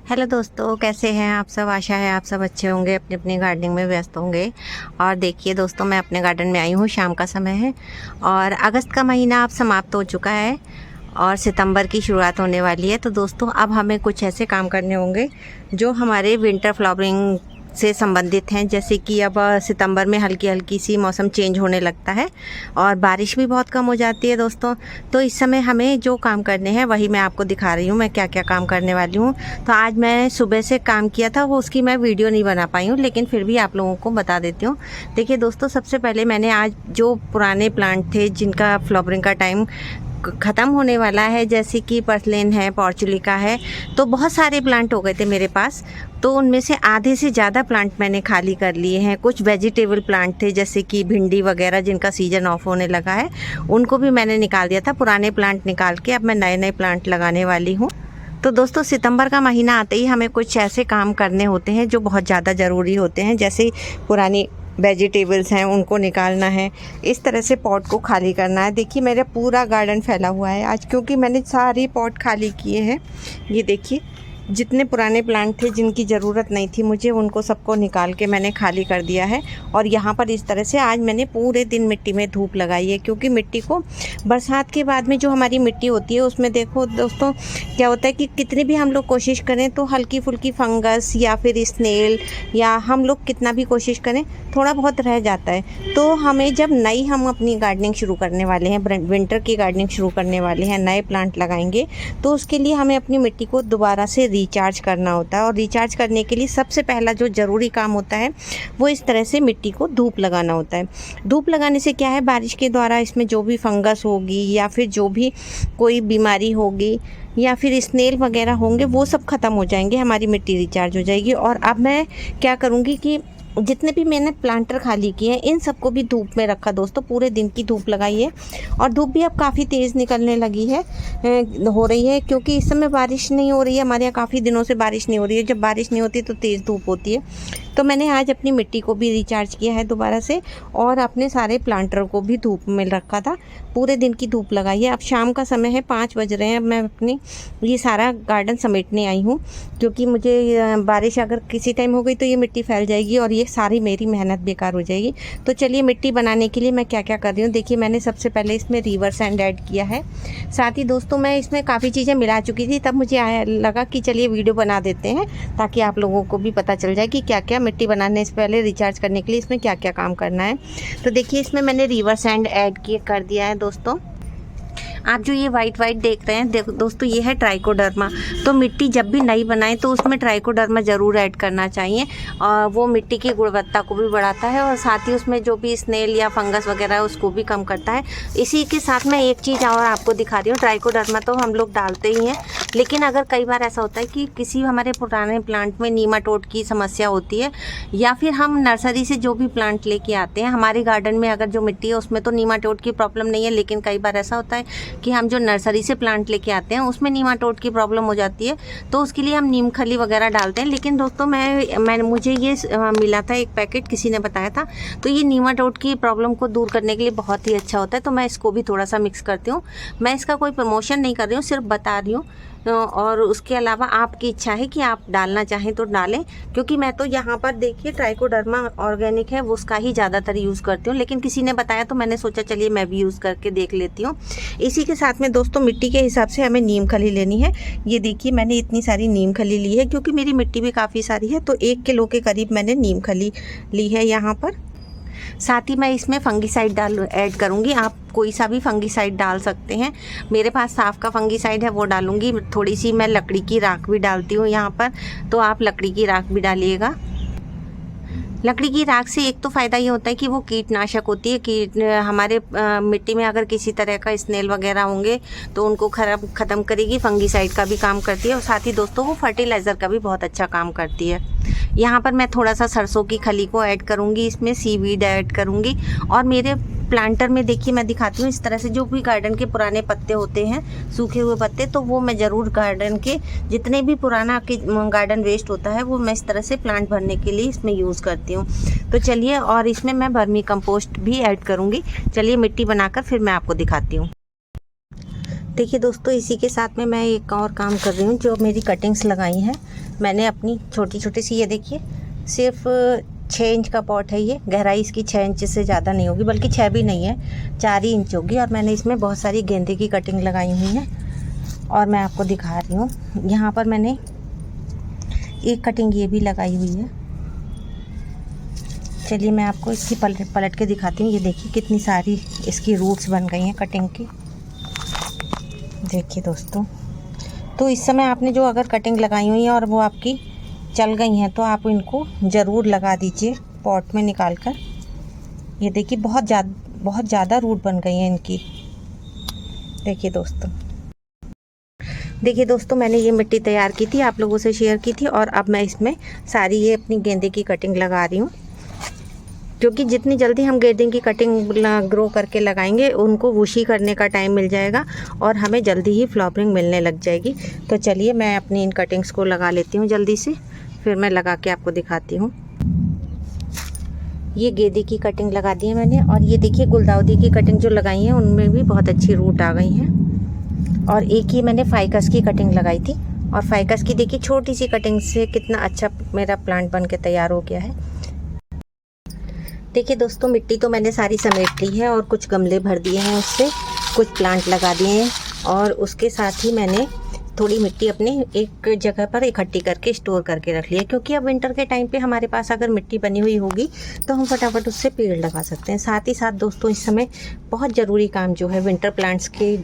Hello दोस्तों, कैसे हैं आप सब। आशा है आप सब अच्छे होंगे, अपनी अपनी गार्डनिंग में व्यस्त होंगे। और देखिए दोस्तों, मैं अपने गार्डन में आई हूँ। शाम का समय है और अगस्त का महीना अब समाप्त हो चुका है और सितंबर की शुरुआत होने वाली है। तो दोस्तों, अब हमें कुछ ऐसे काम करने होंगे जो हमारे विंटर फ्लावरिंग से संबंधित हैं। जैसे कि अब सितंबर में हल्की हल्की सी मौसम चेंज होने लगता है और बारिश भी बहुत कम हो जाती है दोस्तों। तो इस समय हमें जो काम करने हैं वही मैं आपको दिखा रही हूँ, मैं क्या क्या काम करने वाली हूँ। तो आज मैं सुबह से काम किया था, वो उसकी मैं वीडियो नहीं बना पाई हूँ, लेकिन फिर भी आप लोगों को बता देती हूँ। देखिए दोस्तों, सबसे पहले मैंने आज जो पुराने प्लांट थे जिनका फ्लावरिंग का टाइम ख़त्म होने वाला है, जैसे कि पर्सलेन है, पॉर्चुलिका है, तो बहुत सारे प्लांट हो गए थे मेरे पास। तो उनमें से आधे से ज़्यादा प्लांट मैंने खाली कर लिए हैं। कुछ वेजिटेबल प्लांट थे जैसे कि भिंडी वगैरह, जिनका सीजन ऑफ होने लगा है, उनको भी मैंने निकाल दिया था। पुराने प्लांट निकाल के अब मैं नए नए प्लांट लगाने वाली हूँ। तो दोस्तों, सितंबर का महीना आते ही हमें कुछ ऐसे काम करने होते हैं जो बहुत ज़्यादा ज़रूरी होते हैं। जैसे पुरानी वेजिटेबल्स हैं उनको निकालना है, इस तरह से पॉट को खाली करना है। देखिए मेरा पूरा गार्डन फैला हुआ है आज, क्योंकि मैंने सारे पॉट खाली किए हैं। ये देखिए, जितने पुराने प्लांट थे जिनकी ज़रूरत नहीं थी मुझे, उनको सबको निकाल के मैंने खाली कर दिया है। और यहाँ पर इस तरह से आज मैंने पूरे दिन मिट्टी में धूप लगाई है, क्योंकि मिट्टी को बरसात के बाद में जो हमारी मिट्टी होती है उसमें देखो दोस्तों क्या होता है कि कितनी भी हम लोग कोशिश करें तो हल्की फुल्की फंगस या फिर स्नेल, या हम लोग कितना भी कोशिश करें थोड़ा बहुत रह जाता है। तो हमें जब हम अपनी गार्डनिंग शुरू करने वाले हैं, विंटर की गार्डनिंग शुरू करने वाले हैं, नए प्लांट लगाएंगे, तो उसके लिए हमें अपनी मिट्टी को दोबारा से रिचार्ज करना होता है। और रिचार्ज करने के लिए सबसे पहला जो ज़रूरी काम होता है वो इस तरह से मिट्टी को धूप लगाना होता है। धूप लगाने से क्या है, बारिश के द्वारा इसमें जो भी फंगस होगी या फिर जो भी कोई बीमारी होगी या फिर स्नेल वगैरह होंगे, वो सब ख़त्म हो जाएंगे, हमारी मिट्टी रिचार्ज हो जाएगी। और अब मैं क्या करूँगी कि जितने भी मैंने प्लांटर खाली किए हैं इन सबको भी धूप में रखा दोस्तों। पूरे दिन की धूप लगाई है और धूप भी अब काफ़ी तेज़ निकलने लगी है, हो रही है, क्योंकि इस समय बारिश नहीं हो रही है। हमारे यहाँ काफ़ी दिनों से बारिश नहीं हो रही है। जब बारिश नहीं होती तो तेज़ धूप होती है। तो मैंने आज अपनी मिट्टी को भी रिचार्ज किया है दोबारा से, और अपने सारे प्लांटर को भी धूप में रखा था। पूरे दिन की धूप लगाई है। अब शाम का समय है, 5 बज रहे हैं। मैं अपनी ये सारा गार्डन समेटने आई हूँ, क्योंकि मुझे बारिश अगर किसी टाइम हो गई तो ये मिट्टी फैल जाएगी और ये सारी मेरी मेहनत बेकार हो जाएगी। तो चलिए, मिट्टी बनाने के लिए मैं क्या क्या कर रही हूँ देखिए। मैंने सबसे पहले इसमें रिवर सैंड ऐड किया है। साथ ही दोस्तों, मैं इसमें काफ़ी चीज़ें मिला चुकी थी, तब मुझे लगा कि चलिए वीडियो बना देते हैं, ताकि आप लोगों को भी पता चल जाए कि क्या क्या मिट्टी बनाने से पहले, रिचार्ज करने के लिए इसमें क्या क्या काम करना है। तो देखिए, इसमें मैंने रिवर सैंड ऐड कर दिया है दोस्तों। आप जो ये वाइट देख रहे हैं दोस्तों, ये है ट्राइकोडर्मा। तो मिट्टी जब भी नई बनाएं तो उसमें ट्राइकोडर्मा ज़रूर ऐड करना चाहिए, और वो मिट्टी की गुणवत्ता को भी बढ़ाता है और साथ ही उसमें जो भी स्नेल या फंगस वगैरह है उसको भी कम करता है। इसी के साथ मैं एक चीज़ और आपको दिखा रही हूँ। ट्राइकोडर्मा तो हम लोग डालते ही हैं, लेकिन अगर कई बार ऐसा होता है कि किसी हमारे पुराने प्लांट में नीमाटोड की समस्या होती है, या फिर हम नर्सरी से जो भी प्लांट लेके आते हैं, हमारे गार्डन में अगर जो मिट्टी है उसमें तो नीमाटोड की प्रॉब्लम नहीं है, लेकिन कई बार ऐसा होता है कि हम जो नर्सरी से प्लांट लेके आते हैं उसमें नीमाटोड की प्रॉब्लम हो जाती है। तो उसके लिए हम नीम खली वगैरह डालते हैं। लेकिन दोस्तों, मुझे ये मिला था एक पैकेट, किसी ने बताया था, तो ये नीमाटोड की प्रॉब्लम को दूर करने के लिए बहुत ही अच्छा होता है। तो मैं इसको भी थोड़ा सा मिक्स करती हूँ। मैं इसका कोई प्रमोशन नहीं कर रही हूँ, सिर्फ बता रही हूँ। और उसके अलावा आपकी इच्छा है कि आप डालना चाहें तो डालें, क्योंकि मैं तो यहाँ पर देखिए ट्राइकोडर्मा ऑर्गेनिक है, वो उसका ही ज़्यादातर यूज़ करती हूँ। लेकिन किसी ने बताया तो मैंने सोचा चलिए मैं भी यूज़ करके देख लेती हूँ। इसी के साथ में दोस्तों, मिट्टी के हिसाब से हमें नीम खली लेनी है। ये देखिए, मैंने इतनी सारी नीम खली ली है, क्योंकि मेरी मिट्टी भी काफ़ी सारी है, तो 1 किलो के करीब मैंने नीम खली ली है यहाँ पर। साथ ही मैं इसमें फंगीसाइड ऐड करूँगी। आप कोई सा भी फंगीसाइड डाल सकते हैं। मेरे पास साफ का फंगीसाइड है, वो डालूँगी। थोड़ी सी मैं लकड़ी की राख भी डालती हूँ यहाँ पर, तो आप लकड़ी की राख भी डालिएगा। लकड़ी की राख से एक तो फ़ायदा ये होता है कि वो कीटनाशक होती है। कीट हमारे मिट्टी में अगर किसी तरह का स्नेल वगैरह होंगे तो उनको ख़त्म करेगी। फंगीसाइड का भी काम करती है, और साथ ही दोस्तों वो फर्टिलाइज़र का भी बहुत अच्छा काम करती है। यहाँ पर मैं थोड़ा सा सरसों की खली को ऐड करूँगी, इसमें सीवीड ऐड करूँगी। और मेरे प्लांटर में देखिए, मैं दिखाती हूँ इस तरह से, जो भी गार्डन के पुराने पत्ते होते हैं, सूखे हुए पत्ते, तो वो मैं ज़रूर गार्डन के जितने भी पुराना गार्डन वेस्ट होता है वो मैं इस तरह से प्लांट भरने के लिए इसमें यूज़ करती हूँ। तो चलिए, और इसमें मैं वर्मी कंपोस्ट भी ऐड करूँगी। चलिए, मिट्टी बनाकर फिर मैं आपको दिखाती हूँ। देखिए दोस्तों, इसी के साथ में मैं एक और काम कर रही हूँ। जो मेरी कटिंग्स लगाई हैं मैंने अपनी छोटी छोटी सी, ये देखिए सिर्फ 6 इंच का पॉट है ये। गहराई इसकी 6 इंच से ज़्यादा नहीं होगी, बल्कि 6 भी नहीं है, 4 ही इंच होगी। और मैंने इसमें बहुत सारी गेंदे की कटिंग लगाई हुई है और मैं आपको दिखा रही हूँ। यहाँ पर मैंने एक कटिंग ये भी लगाई हुई है। चलिए मैं आपको इसकी पलट के दिखाती हूँ। ये देखिए कितनी सारी इसकी रूट्स बन गई हैं कटिंग की। देखिए दोस्तों, तो इस समय आपने जो अगर कटिंग लगाई हुई है और वो आपकी चल गई हैं तो आप इनको ज़रूर लगा दीजिए पॉट में निकाल कर। ये देखिए बहुत ज़्यादा रूट बन गई हैं इनकी। देखिए दोस्तों, मैंने ये मिट्टी तैयार की थी, आप लोगों से शेयर की थी, और अब मैं इसमें सारी ये अपनी गेंदे की कटिंग लगा रही हूँ। क्योंकि जितनी जल्दी हम गेंदे की कटिंग ग्रो करके लगाएंगे, उनको वुशी करने का टाइम मिल जाएगा और हमें जल्दी ही फ्लावरिंग मिलने लग जाएगी। तो चलिए मैं अपनी इन कटिंग्स को लगा लेती हूँ जल्दी से, फिर मैं लगा के आपको दिखाती हूँ। ये गेंदे की कटिंग लगा दी है मैंने, और ये देखिए गुलदाउदी की कटिंग जो लगाई है उनमें भी बहुत अच्छी रूट आ गई हैं। और एक ही मैंने फाइकस की कटिंग लगाई थी, और फाइकस की देखिए छोटी सी कटिंग से कितना अच्छा मेरा प्लांट बन के तैयार हो गया है। देखिए दोस्तों, मिट्टी तो मैंने सारी समेट ली है और कुछ गमले भर दिए हैं, उससे कुछ प्लांट लगा दिए हैं, और उसके साथ ही मैंने थोड़ी मिट्टी अपने एक जगह पर इकट्ठी करके स्टोर करके रख लिया। क्योंकि अब विंटर के टाइम पे हमारे पास अगर मिट्टी बनी हुई होगी तो हम फटाफट उससे पेड़ लगा सकते हैं। साथ ही साथ दोस्तों, इस समय बहुत ज़रूरी काम जो है विंटर प्लांट्स के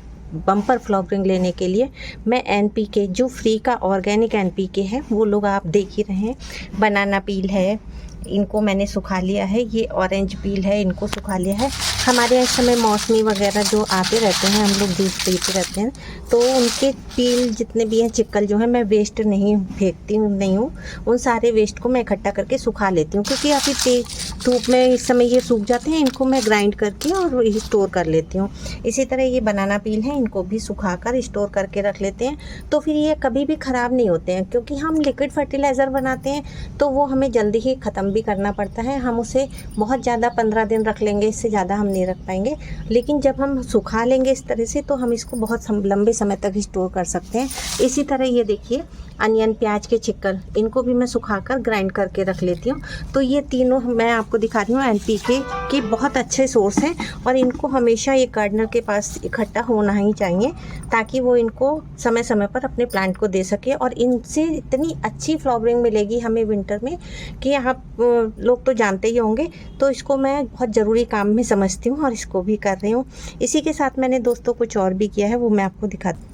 बम्पर फ्लावरिंग लेने के लिए, मैं NPK जो फ्री का ऑर्गेनिक NPK है वो लोग आप देख ही रहे हैं। बनाना पील है, इनको मैंने सुखा लिया है। ये ऑरेंज पील है, इनको सुखा लिया है। हमारे यहाँ इस समय मौसमी वगैरह जो आते रहते हैं, हम लोग दूध पीते रहते हैं, तो उनके पील जितने भी हैं, चिक्कल जो है, मैं वेस्ट नहीं फेंकती हूँ, उन सारे वेस्ट को मैं इकट्ठा करके सुखा लेती हूँ। क्योंकि अभी तेज धूप में इस समय ये सूख जाते हैं, इनको मैं ग्राइंड करके और स्टोर कर लेती हूँ। इसी तरह ये बनाना पील है, इनको भी सुखा कर स्टोर करके रख लेते हैं, तो फिर ये कभी भी ख़राब नहीं होते हैं। क्योंकि हम लिक्विड फर्टिलाइज़र बनाते हैं तो वो हमें जल्दी ही ख़त्म भी करना पड़ता है। हम उसे बहुत ज़्यादा 15 दिन रख लेंगे, इससे ज़्यादा हम नहीं रख पाएंगे। लेकिन जब हम सुखा लेंगे इस तरह से, तो हम इसको बहुत लंबे समय तक स्टोर कर सकते हैं। इसी तरह ये देखिए अनियन, प्याज के छिक्कल, इनको भी मैं सुखाकर ग्राइंड करके रख लेती हूँ। तो ये तीनों मैं आपको दिखा रही हूँ NPK के बहुत अच्छे सोर्स हैं, और इनको हमेशा एक गार्डनर के पास इकट्ठा होना ही चाहिए, ताकि वो इनको समय समय पर अपने प्लांट को दे सके। और इनसे इतनी अच्छी फ्लावरिंग मिलेगी हमें विंटर में कि आप लोग तो जानते ही होंगे। तो इसको मैं बहुत ज़रूरी काम में समझती हूँ और इसको भी कर रही हूँ। इसी के साथ मैंने दोस्तों कुछ और भी किया है, वो मैं आपको दिखाती हूँ।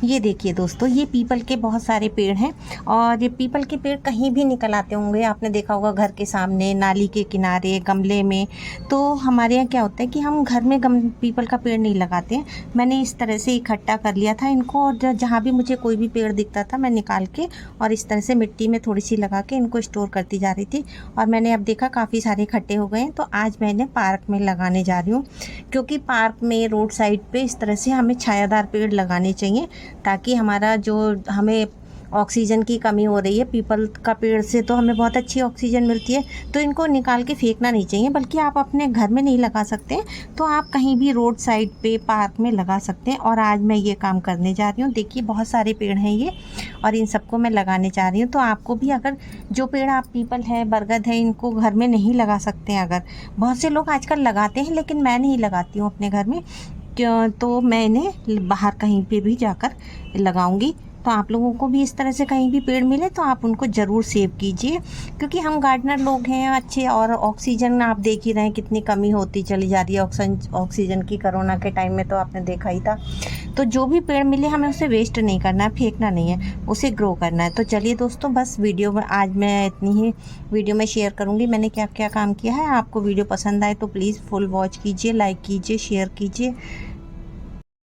ये देखिए दोस्तों, ये पीपल के बहुत सारे पेड़ हैं, और ये पीपल के पेड़ कहीं भी निकल आते होंगे, आपने देखा होगा घर के सामने, नाली के किनारे, गमले में। तो हमारे यहाँ क्या होता है कि हम घर में पीपल का पेड़ नहीं लगाते हैं। मैंने इस तरह से इकट्ठा कर लिया था इनको, और जहाँ भी मुझे कोई भी पेड़ दिखता था मैं निकाल के और इस तरह से मिट्टी में थोड़ी सी लगा के इनको स्टोर करती जा रही थी। और मैंने अब देखा काफ़ी सारे इकट्ठे हो गए हैं, तो आज मैं इन्हें पार्क में लगाने जा रही हूँ। क्योंकि पार्क में, रोड साइड पे इस तरह से हमें छायादार पेड़ लगाने चाहिए, ताकि हमारा जो हमें ऑक्सीजन की कमी हो रही है, पीपल का पेड़ से तो हमें बहुत अच्छी ऑक्सीजन मिलती है। तो इनको निकाल के फेंकना नहीं चाहिए, बल्कि आप अपने घर में नहीं लगा सकते तो आप कहीं भी रोड साइड पे, पार्क में लगा सकते हैं। और आज मैं ये काम करने जा रही हूँ। देखिए बहुत सारे पेड़ हैं ये, और इन सबको मैं लगाने जा रही हूँ। तो आपको भी, अगर जो पेड़ आप, पीपल है, बरगद है, इनको घर में नहीं लगा सकते हैं, अगर बहुत से लोग आजकल लगाते हैं, लेकिन मैं नहीं लगाती हूँ अपने घर में, तो मैं इन्हें बाहर कहीं पे भी जाकर लगाऊंगी। तो आप लोगों को भी इस तरह से कहीं भी पेड़ मिले तो आप उनको ज़रूर सेव कीजिए। क्योंकि हम गार्डनर लोग हैं अच्छे, और ऑक्सीजन आप देख ही रहे हैं कितनी कमी होती चली जा रही है ऑक्सीजन की। कोरोना के टाइम में तो आपने देखा ही था। तो जो भी पेड़ मिले हमें उसे वेस्ट नहीं करना है, फेंकना नहीं है, उसे ग्रो करना है। तो चलिए दोस्तों, बस वीडियो में आज मैं इतनी ही वीडियो में शेयर करूँगी मैंने क्या क्या काम किया है। आपको वीडियो पसंद आए तो प्लीज़ फुल वॉच कीजिए, लाइक कीजिए, शेयर कीजिए।